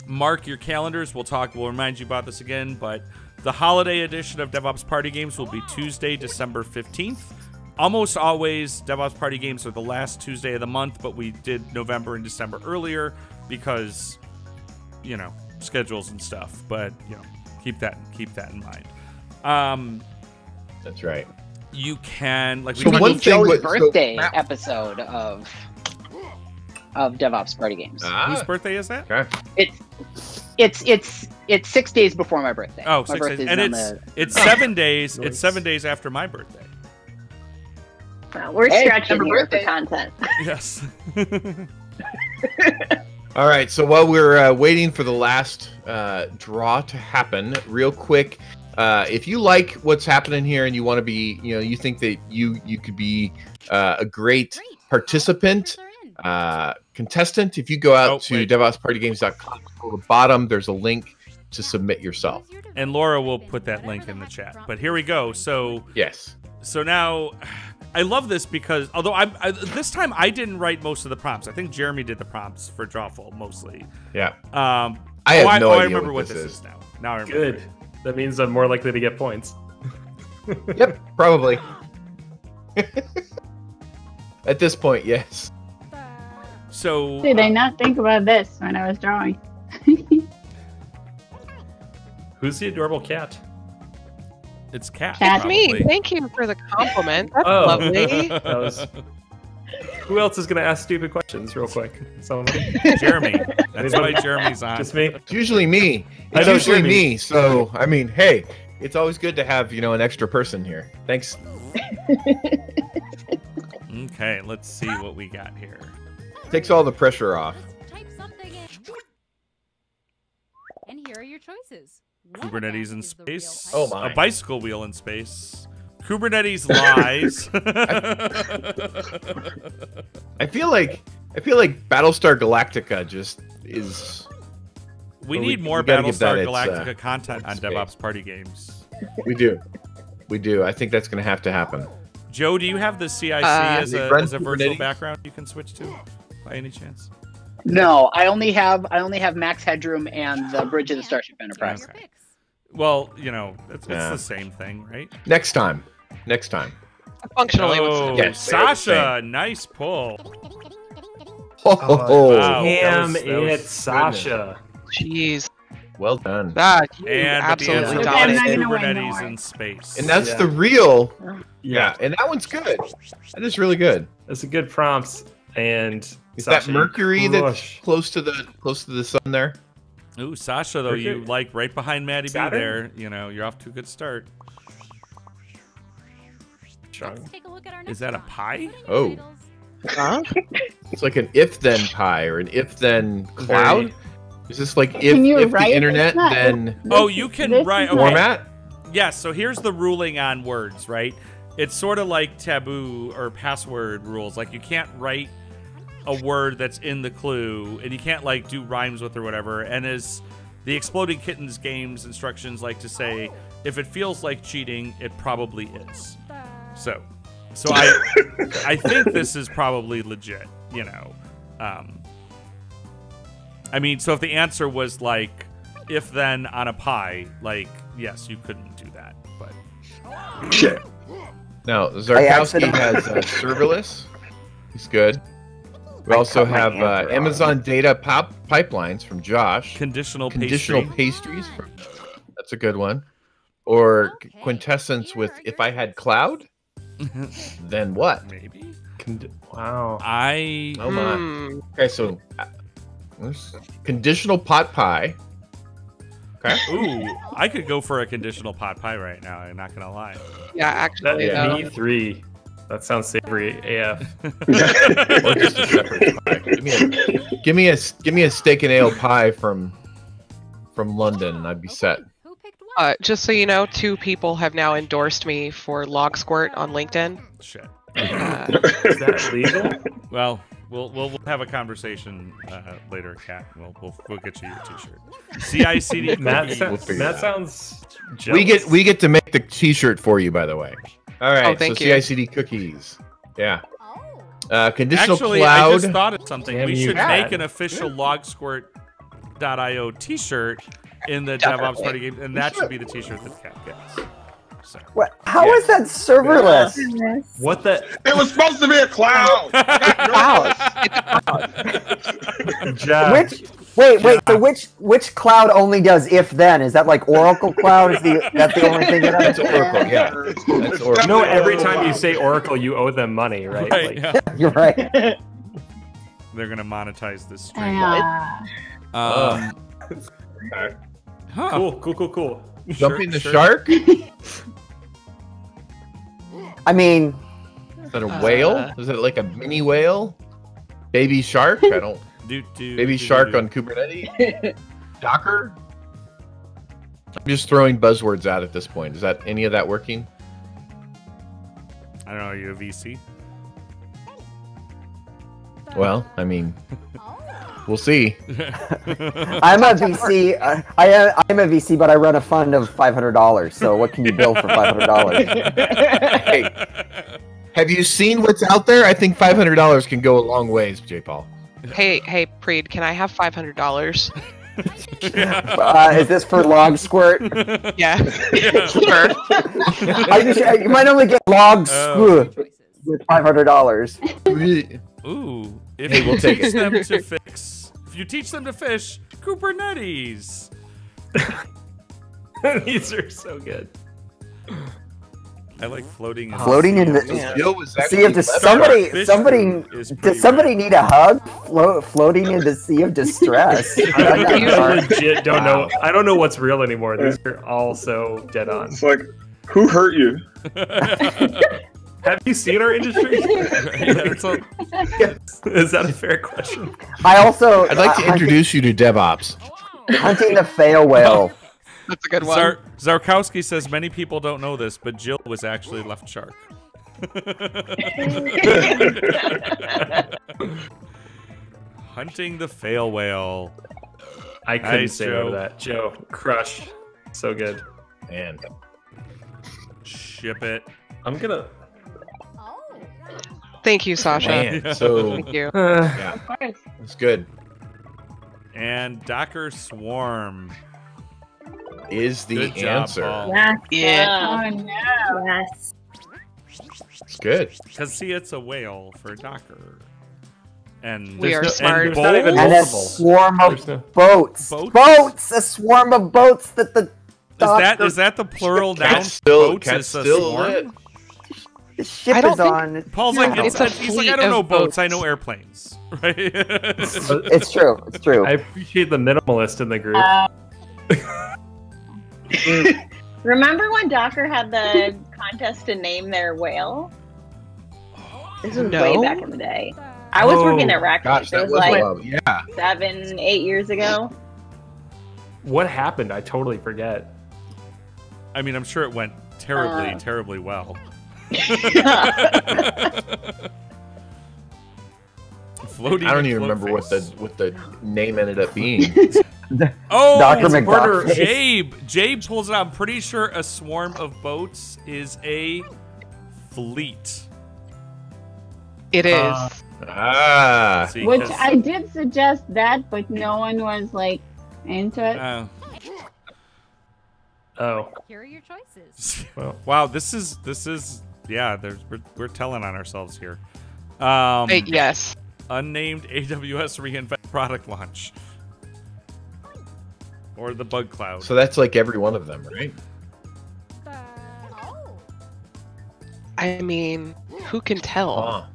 Mark your calendars. We'll remind you about this again, but the holiday edition of DevOps Party Games will be Tuesday, December 15th. Almost always, DevOps Party Games are the last Tuesday of the month, but we did November and December earlier because, schedules and stuff. But, keep that in mind. That's right. You can we talked Joe's birthday episode of DevOps Party Games. Whose birthday is that? Okay. It's 6 days before my birthday. Oh, my 6 days. And it's 7 days. It's 7 days after my birthday. Well, we're stretching here for content. Yes. All right. So while we're waiting for the last draw to happen, real quick, if you like what's happening here and you want to be, you think that you could be a great participant, contestant, if you go out to DevOpsPartyGames.com, at the bottom, there's a link to submit yourself. And Laura will put that link in the chat. But here we go. So yes. So now, I love this because although this time I didn't write most of the prompts. I think Jeremy did the prompts for Drawful mostly. Yeah. I have no idea I remember what this is now. Now I remember. Good. That means I'm more likely to get points. Yep, probably. At this point, yes. So did I not think about this when I was drawing? Who's the adorable cat? It's Cat. It's me. Thank you for the compliment. That's lovely. That was... Who else is going to ask stupid questions real quick? Someone? Jeremy. That's why Jeremy's on. Just me? It's usually me. It's usually me. So, I mean, hey, it's always good to have, an extra person here. Thanks. Okay, let's see what we got here. Takes all the pressure off. Type something in. And here are your choices. Kubernetes in space. Oh my. A bicycle wheel in space. Kubernetes lies. I feel like Battlestar Galactica just is. We need more Battlestar Galactica content on DevOps Party Games. We do. I think that's going to have to happen. Joe, do you have the CIC as a virtual background you can switch to, by any chance? No, I only have Max Headroom and the Bridge of the Starship Enterprise. Okay. Well, it's the same thing, right? Next time. Functionally, yes, Sasha, nice pull. Oh, wow. Damn it's Sasha. Jeez. Well done. And absolutely dominated Kubernetes in space. And that's the real. Yeah, and that one's good. That is really good. That's a good prompts. And is Sasha, that Mercury that's close to the sun there? Ooh, Sasha, though, you right behind Maddie B there. You're off to a good start. Let's take a look at our next is that a pie? Oh. Huh? It's like an if-then pie or an if-then cloud. Is this like if the internet then? Oh, you can write format. Yes. So here's the ruling on words, right? It's sort of like taboo or password rules. Like you can't write a word that's in the clue, and you can't do rhymes with or whatever. And as the Exploding Kittens games instructions like to say, if it feels like cheating, it probably is. So I think this is probably legit. I mean, so if the answer was if then on a pie, yes, you couldn't do that. But shit. Now Zarkowski has serverless. He's good. We also have Amazon Data Pipelines from Josh. Conditional pastries. That's a good one. or quintessence with if I had cloud, then what? Maybe. Wow. Oh my. Okay, so conditional pot pie. Okay. Ooh, I could go for a conditional pot pie right now. I'm not gonna lie. Yeah, actually, That, me 3. That sounds savory AF. Or just a separate pie. Give me a steak and ale pie from London, and I'd be set. Just so you know, 2 people have now endorsed me for Log Squirt on LinkedIn. Shit. Is that legal? Well, we'll have a conversation later, Kat. We'll get you your T-shirt. CICD. Matt sounds. Jealous. We get to make the T-shirt for you, by the way. All right. thank so you. CICD cookies. Yeah. Conditional Actually, cloud. I just thought of something. Damn We you, should Kat. make an official logsquirt.io T-shirt in the DevOps party game, and that should be the T-shirt that Kat gets. So. What? How is that serverless? What the? It was supposed to be a cloud. Wait. So which cloud only does if then? Is that like Oracle Cloud? That's the only thing that That's Oracle. Yeah. That's Oracle. No, every time you say Oracle, you owe them money, right? Right, Like, yeah. You're right. They're gonna monetize this stream. Uh, Huh. Cool. Jumping the shark? I mean, Is that a whale? Is it like a mini whale? Baby shark? I don't. Baby shark on Kubernetes? Docker? I'm just throwing buzzwords out at this point. Is that any of that working? I don't know. Are you a VC? Well, I mean, we'll see. I'm a VC. I'm a VC, but I run a fund of $500. So what can you build for $500? Hey, have you seen what's out there? I think $500 can go a long ways, J. Paul. Hey, Preed, can I have $500? Is this for Log Squirt? Yeah, sure. You might only get Log Squirt with $500. Ooh, if Hey, you we'll take teach it. them to fix, if you teach them to fish, Kubernetes. These are so good. I like floating. In Floating in the Jill was sea of somebody does somebody need a hug? Floating in the sea of distress. I legit don't know. I don't know what's real anymore. These are all so dead on. It's like, who hurt you? Have you seen our industry? Is that a fair question? I'd like to introduce you to DevOps. Hunting the fail whale. That's a good one. Zarkowski says many people don't know this, but Jill was actually left shark. Hunting the fail whale. I couldn't Nice, say Joe. no to that. Joe, crush. So good. And ship it. I'm gonna. Thank you, Sasha. Man, so Thank you. yeah, it's good. And Docker Swarm Is the Good job, answer. Paul. Yeah. Oh no. Yes. It's good. Because see, it's a whale for Docker. And We are and smart. There's not even And a multiple. swarm There's of no- boats. Boats? Boats. A swarm of boats that the is that the plural noun? Cat's still, Boats cat's is a still swarm? lit. the ship I don't is think- on. Paul's like, It's a he's like, I fleet don't know of boats, I boats. know airplanes. Right? It's true. It's true. I appreciate the minimalist in the group. Remember when Docker had the contest to name their whale? This was No. way back in the day. I was working at Rack. Gosh, It that was was like love. Yeah. 7-8 years ago. What happened? I totally forget. I mean, I'm sure it went terribly, terribly well. Floating. I don't in even float remember what face. the name ended up being. Oh, Dr. it's McDuck. Jabe pulls it out. I'm pretty sure a swarm of boats is a fleet. It is. Ah. See, Which 'cause- I did suggest that, but no one was like into it. Oh. Here are your choices. Well. Wow, this is yeah. We're telling on ourselves here. Yes. Unnamed AWS reInvent product launch. Or the bug cloud. So that's like every one of them, right? I mean, who can tell?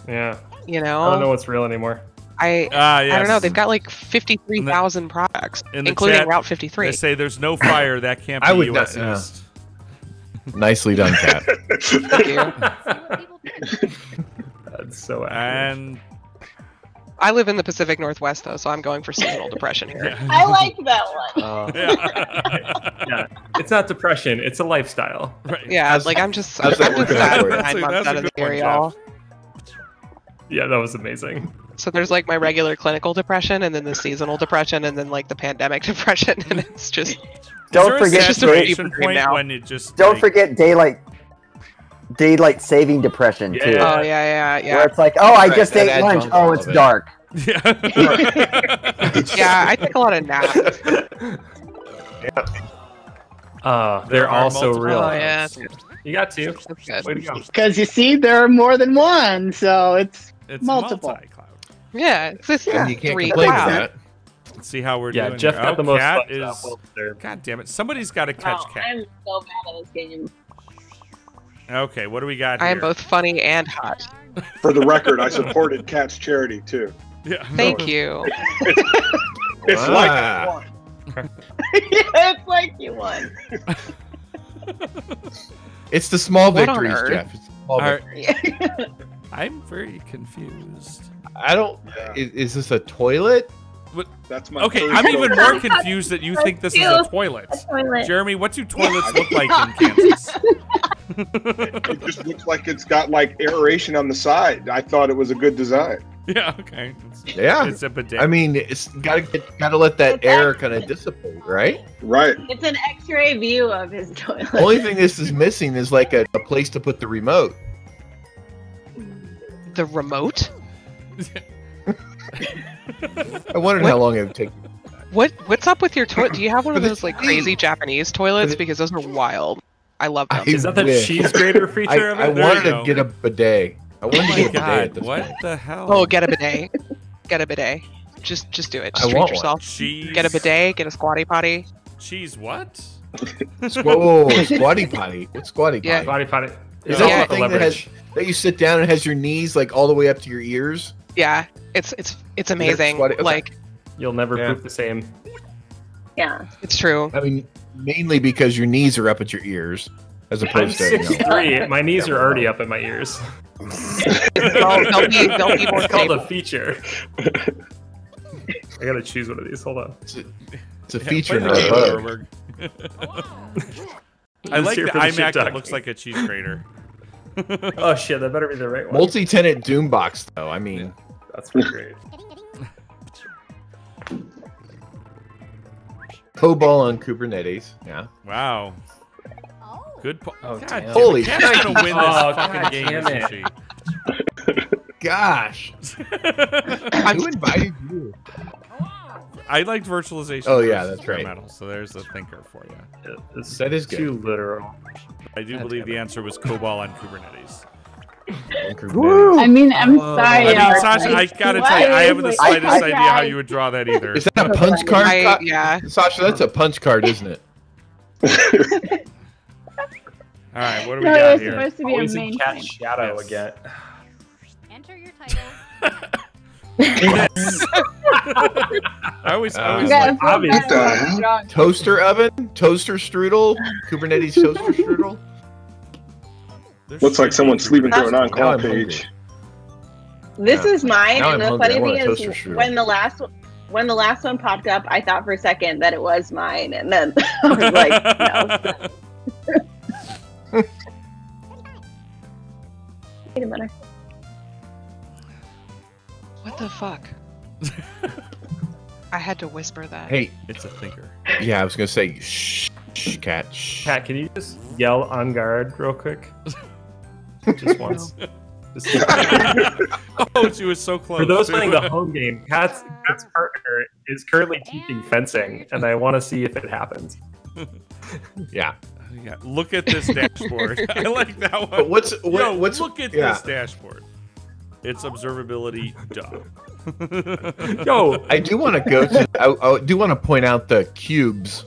Yeah. You I don't know know, what's real anymore. I don't know. Yes. They've got like 53,000 products, In the including chat, Route They 53. say there's no fire that can't be I would U.S. not- East. Nicely done, Kat. Thank you. That's so accurate. And I live in the Pacific Northwest, though, so I'm going for seasonal depression here. I like that one. Yeah. It's not depression. It's a lifestyle. right. Yeah, like I'm just how's that working sad for you? 9 months That's a out of the good one, year, Jeff. y'all. Yeah, that was amazing. So there's like my regular clinical depression, and then the seasonal depression, and then like the pandemic depression, and it's just Don't Is there forget a just a fever saturation dream point now. when it just Don't like, forget daylight saving depression too. oh yeah. Where it's like, oh, I Right, just that ate adds lunch. on to Oh, all it's of it. dark. Yeah. Yeah, I take a lot of naps. They're There are also multiple- real. Oh yeah, You got two. that's good. Way to go. Because you see, there are more than one, so it's It's multiple. multi-cloud. Yeah, it's just And you can't 3 complain with clouds. that. Let's see how we're Yeah, doing. Jeff here. got the most Cat thumbs up. is. Well deserved. God damn it! Somebody's got to catch Oh, Cat. I'm so bad at this game. Okay, what do we got I here? am both funny and hot. For the record, I supported Cat's charity too. Yeah. Thank you. It's like I Ah. won. It's like you won. It's the small What on victories, earth? Jeff. It's the small All right. victories. I'm very confused. I don't. Is this a toilet? That's my Okay, first I'm even go. more confused that you think this is a toilet. Toilet. Jeremy, what do toilets look like in Kansas? It just looks like it's got like aeration on the side. I thought it was a good design. Yeah, okay. Yeah. It's a bidet. I mean, it's gotta let that air kind of dissipate, right? Right. It's an X-ray view of his toilet. Only thing this is missing is like a place to put the remote. The remote? I wondered how long it would take. What's up with your toilet? Do you have one of For the those like TV. crazy Japanese toilets? For the- Because those are wild. I love them. Is that the wish. cheese grater feature of I it? There wanted you to go. get a bidet. I wanted Oh to my get a bidet god, at this what point. the hell? Oh, get a bidet. Get a bidet. Just do it. Just I treat want yourself. Cheese. Get a bidet. Get a squatty potty. Cheese what? Whoa, squatty potty. What's squatty potty? Yeah. Body potty. Is Yeah. that the thing that has that you sit down and has your knees like all the way up to your ears? Yeah, it's amazing. squatty- okay. Like You'll never Yeah. poop the same. Yeah. it's true. I mean, mainly because your knees are up at your ears, as I'm opposed to. 6'3". My knees are already up at my ears. They'll be more It's called stable. a feature. I gotta choose one of these. Hold on. It's a Yeah, feature, play not the a game, bug. Broberg. I Just like here the for the iMac shit that talking. looks like a cheese grater. Oh shit, that better be the right one. Multi-tenant Doombox, though. I mean, That's pretty great. COBOL on Kubernetes. Yeah. Wow. Good. Oh, God, damn. Holy the cat's shit. gonna win this Oh, fucking God game, damn isn't it. she? Gosh, who invited you? I liked virtualization. Oh, yeah, versus that's right. bare metal, so there's a thinker for you. It's That is good. too literal. I do God believe damn the it. answer was COBOL on Kubernetes. I mean, I'm sorry. I mean, y'all. Sasha, I gotta Why tell you, I is haven't the it- slightest I idea how tried. you would draw that either. Is that a punch card? Yeah. Sasha, that's a punch card, isn't it? All right, what do we No, it got was here? supposed to be a Always in main cat thing. shadow Yes. again. Enter your title. I always You like, gotta feel obvious. better. Strong. Toaster oven, toaster strudel, Kubernetes toaster strudel. there Looks should like someone be sleeping through an Now on-call I'm page. This Yeah. is mine, Now and I'm the hungry. I funny want thing a is, toaster strudel. when the last one popped up, I thought for a second that it was mine, and then I was like, no. Wait a minute. What the fuck? I had to whisper that. Hey, It's a thinker. yeah, I was gonna say, shh, cat, shh. Cat, can you just yell on guard real quick? Just once. Just- Oh, she was so close. For those playing the home game, Cat's partner is currently teaching fencing, and I want to see if it happens. Yeah. Yeah, look at this dashboard. I like that one. But what's Yo, what's look at yeah. this dashboard. It's observability, duh. Yo, I do want to go to. I do want to point out the cubes.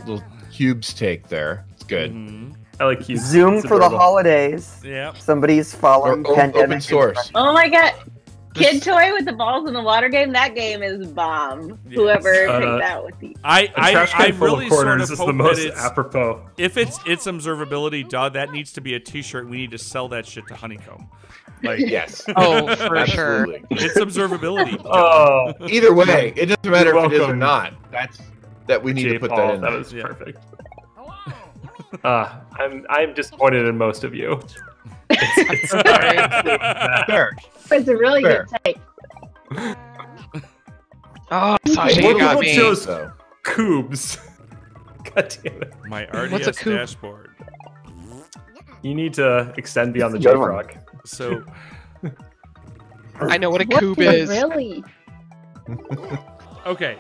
Little cubes take there. It's good. Mhm. I like cubes. Zoom It's for the adorable. holidays. Yeah. Somebody's following Or open pandemic source. Oh my god. Kid toy with the balls in the water game. That game is bomb. Yes. Whoever picked that with the. I trash can full really of quarters sort of is hope the most that it's, apropos. if it's observability, that needs to be a T-shirt. We need to sell that shit to Honeycomb. Like, Yes. Oh, for sure. Absolutely. it's observability. Oh, Either way, it doesn't matter if it is or welcome. not. That we need J. to put Paul, that in. that there. was perfect. I'm disappointed in most of you. It's Fair. It's a really Fair. good take. Oh, Sasha, What you got people me. chose So, Cubes. God damn it. My What's a RDS coup? dashboard. You need to extend beyond the Good one. J-Frog. So I know what a What cube is is. really? okay,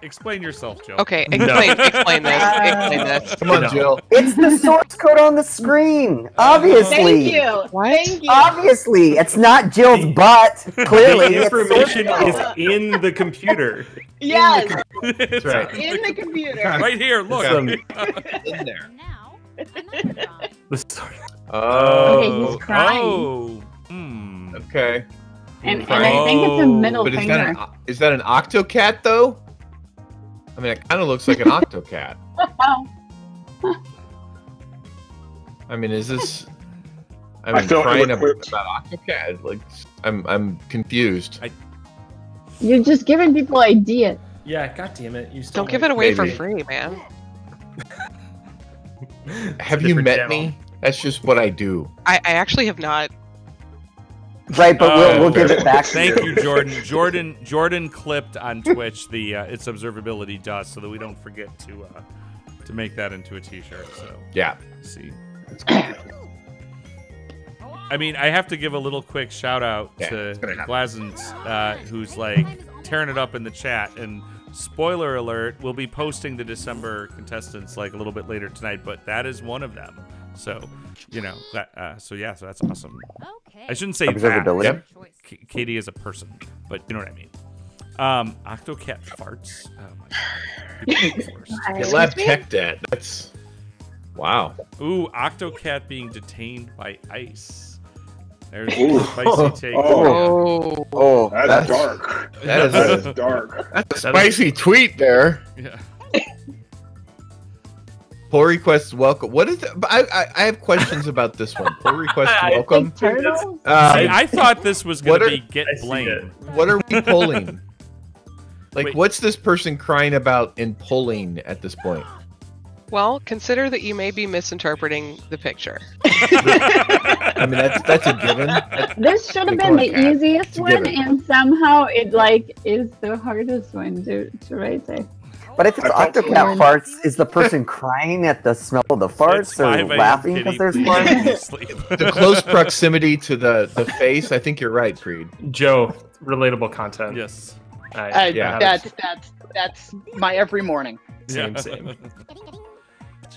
explain yourself, Joe. Okay, explain this. Explain this. come on, No. Jill. It's the source code on the screen. Obviously. Thank you. What? Thank you. Obviously, it's not Jill's butt. Clearly, The it's source information code. is in the computer. Yes, That's right. in the computer. Right here, look. Some- In there. Now, another drawing. the story. Okay, he's Oh, crying. Oh. Hmm. okay. And I think it's a middle But finger. is that an octocat though? I mean, it kind of looks like an octocat. I mean, is this? I mean, felt crying about ill-equipped. octocat. Like, I'm confused. You're just giving people ideas. Yeah, god damn it. You still Don't give it away for Maybe. free, man. Have you different met channel. me? That's just what I do. I actually have not. Right, but we'll give it back to Thank you. you, Jordan. Jordan clipped on Twitch the it's observability dust so that we don't forget to make that into a T-shirt. So Yeah. see. I mean, I have to give a little quick shout out Yeah, to it's gonna happen. Glazant, who's like tearing it up in the chat. And spoiler alert, we'll be posting the December contestants like a little bit later tonight, but that is one of them. So, you know, that. So yeah, so that's awesome. Okay. I shouldn't say Observability. that. Yep. Choice. Katie is a person, but you know what I mean. Octocat farts. Oh my god. People are the worst. Get lab tech that. That's wow. Ooh, Octocat being detained by ice. There's Ooh. a spicy take. Oh. Oh, That's dark. That is That a, is dark. that's a spicy tweet there. Yeah. Pull requests welcome. What is it? I have questions about this one. Pull requests welcome. Like turtles? See, I thought this was what gonna are- be get I see blame. it. What are we pulling? Like, Wait. what's this person crying about in pulling at this point? Well, consider that you may be misinterpreting the picture. I mean, that's a given. This should have Like, been come the on, Kat. easiest It's a one, given. and somehow it like is the hardest one to write there. But if it's octocat farts, is the person crying at the smell of the It's farts or 5 a.m., laughing Kitty, because there's please farts? go to sleep. The close proximity to the face. I think you're right, Creed. Joe, relatable content. Yes. Yeah. That's my every morning. Same, Yeah. same.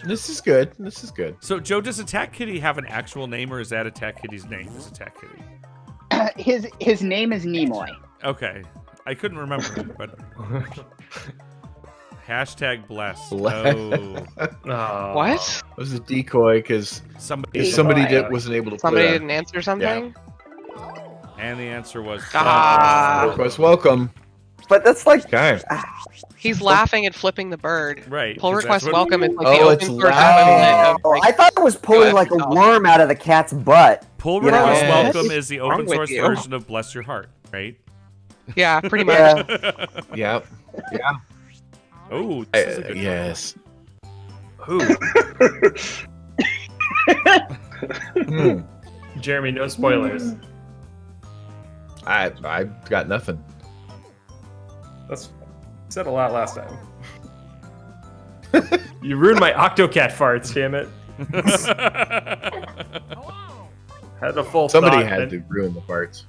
This is good. This is good. So, Joe, does Attack Kitty have an actual name, or is that Attack Kitty's name? Is Attack Kitty? His name is Nimoy. Okay, I couldn't remember it, but hashtag blessed. Blessed. Oh, Oh. What? It was a decoy because somebody. somebody Decoy. wasn't able to Somebody put didn't answer something? And the answer was Ah. request welcome. But that's like Okay. He's laughing and flipping the bird. right. Pull 'cause request that's what- welcome is like Oh, the it's open source loud. equivalent of I thought it was pulling like a Go ahead. worm out of the cat's butt. Pull You know, request Yes. welcome is the What's open wrong source with you? version of Bless Your Heart, right? Yeah, pretty much. Yeah. Yep. Yeah. Oh, this is a good Yes. Who? Hmm. Jeremy, no spoilers. I got nothing. That's said a lot last time. You ruined my octocat farts, damn it. Had a full Somebody thought, had and- to ruin the parts.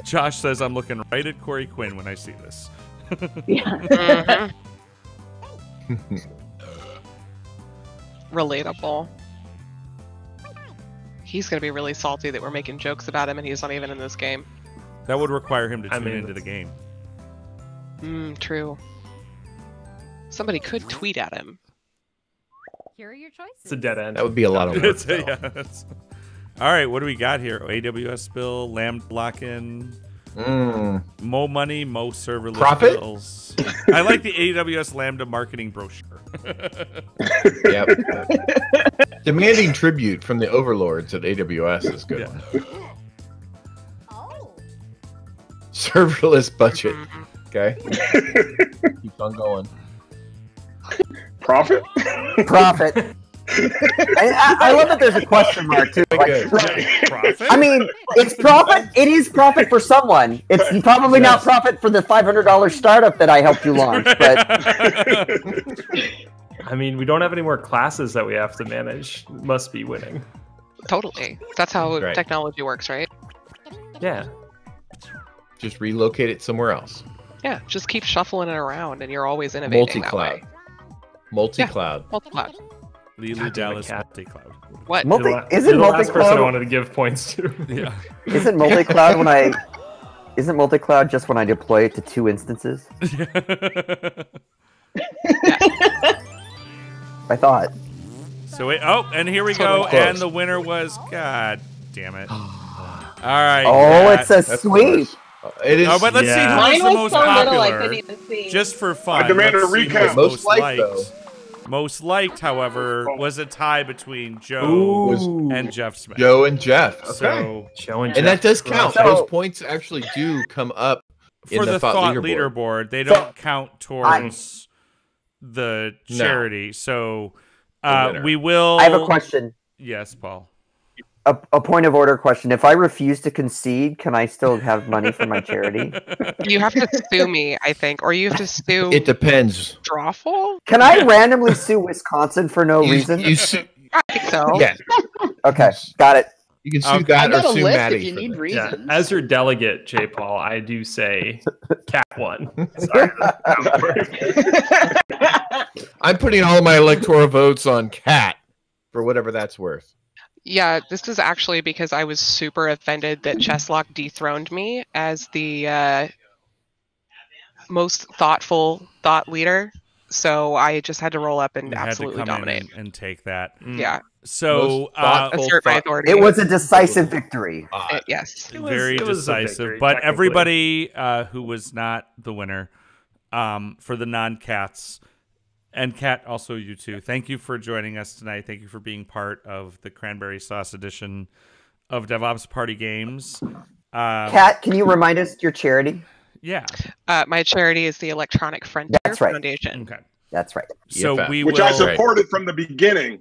Josh says I'm looking right at Corey Quinn when I see this. Mhm. Relatable. He's gonna be really salty that we're making jokes about him and he's not even in this game. That would require him to I tune mean, into the game. True. Somebody could tweet at him. Here are your choices. It's a dead end. That would be a lot of work. All right, what do we got here? AWS bill, Lambda lock-in, Mo money, Mo serverless Profit? bills. I like the AWS Lambda marketing brochure. Yep. Demanding tribute from the overlords at AWS is good. Yeah. Oh. Serverless budget. Okay. Keep on going. Profit? Profit. I love that there's a question mark too. Like, Profit? I mean, it's profit. It is profit for someone. It's probably not profit for the $500 startup that I helped you launch. But I mean, we don't have any more classes that we have to manage. Must be winning. Totally. That's how technology works, right? Yeah. Just relocate it somewhere else. Yeah, just keep shuffling it around, and you're always innovating that way. Multi-cloud. Yeah, multi-cloud. Lily Dallas multi-cloud. What? Isn't You're the last person I multi-cloud? wanted to give points to. Yeah. Isn't multi-cloud when I? Isn't multi-cloud just when I deploy it to 2 instances? I thought. So wait. Oh, and here we go. Close. And the winner was. God damn it. All right. Oh, Matt. it's a sweep. It is. Oh, but let's see who Mine was the was most so little I popular. couldn't even see. Just for fun. I demand a let's see who recount. was Most liked, though. Most liked, however, was a tie between Joe Ooh. and Jeff Smith. Joe and Jeff. Okay. So Joe and And that does count. So- Those points actually do come up in for the thought leaderboard. leaderboard, they don't count towards the charity. So winner. we will. I have a question. Yes, Paul. A point of order question. If I refuse to concede, can I still have money for my charity? You have to sue me, I think, or you have to sue It depends. Drawful. Can I randomly sue Wisconsin for no reason? You sue, I think so. yeah, Okay, got it. you can sue I that or got a sue list Maddie. if you for need that. Yeah. reasons. As your delegate, J. Paul, I do say Cat won. Sorry. I'm putting all of my electoral votes on Cat for whatever that's worth. Yeah, this is actually because I was super offended that Chesslock dethroned me as the most thoughtful thought leader. So I just had to roll up and You had absolutely to come dominate. in and take that. Yeah, So Most thoughtful assert my thought- authority. It was a decisive victory. Yes. very it was a decisive. victory, But technically. everybody who was not the winner for the non-cats, and Kat, also you too, thank you for joining us tonight. Thank you for being part of the Cranberry Sauce edition of DevOps Party Games. Kat, can you remind us your charity? Yeah. My charity is the Electronic Frontier That's right. Foundation. Okay. That's right. So EFF. we Which will. I supported from the beginning.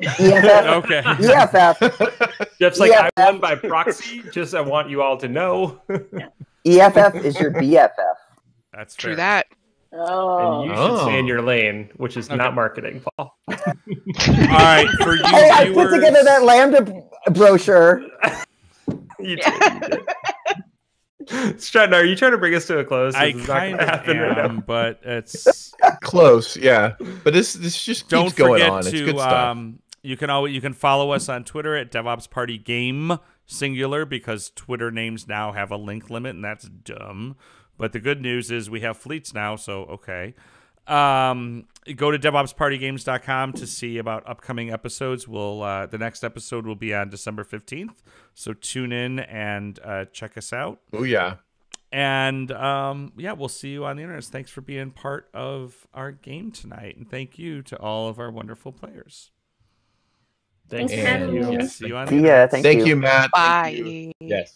EFF. Okay. EFF. Jeff's like, Yeah. I won by proxy. Just I want you all to know. EFF is your BFF. That's True fair. that. Oh. And you should stay in your lane, which is not marketing, Paul. All right, for you Hey, I viewers, put together that Lambda brochure. You did. Stratton, are you trying to bring us to a close? I This is not kind gonna of happen right now. am, but it's Close, yeah. But this just don't keeps going forget on. It's to good stuff. you can follow us on Twitter at DevOps Party Game singular, because Twitter names now have a link limit, and that's dumb. But the good news is we have fleets now, so okay. Go to DevOpsPartyGames.com to see about upcoming episodes. The next episode will be on December 15th, so tune in and check us out. Oh yeah. And we'll see you on the internet. Thanks for being part of our game tonight, and thank you to all of our wonderful players. Thanks. Thanks for having me. See you on the See internet. ya. Thank you, Matt. Bye. Yes.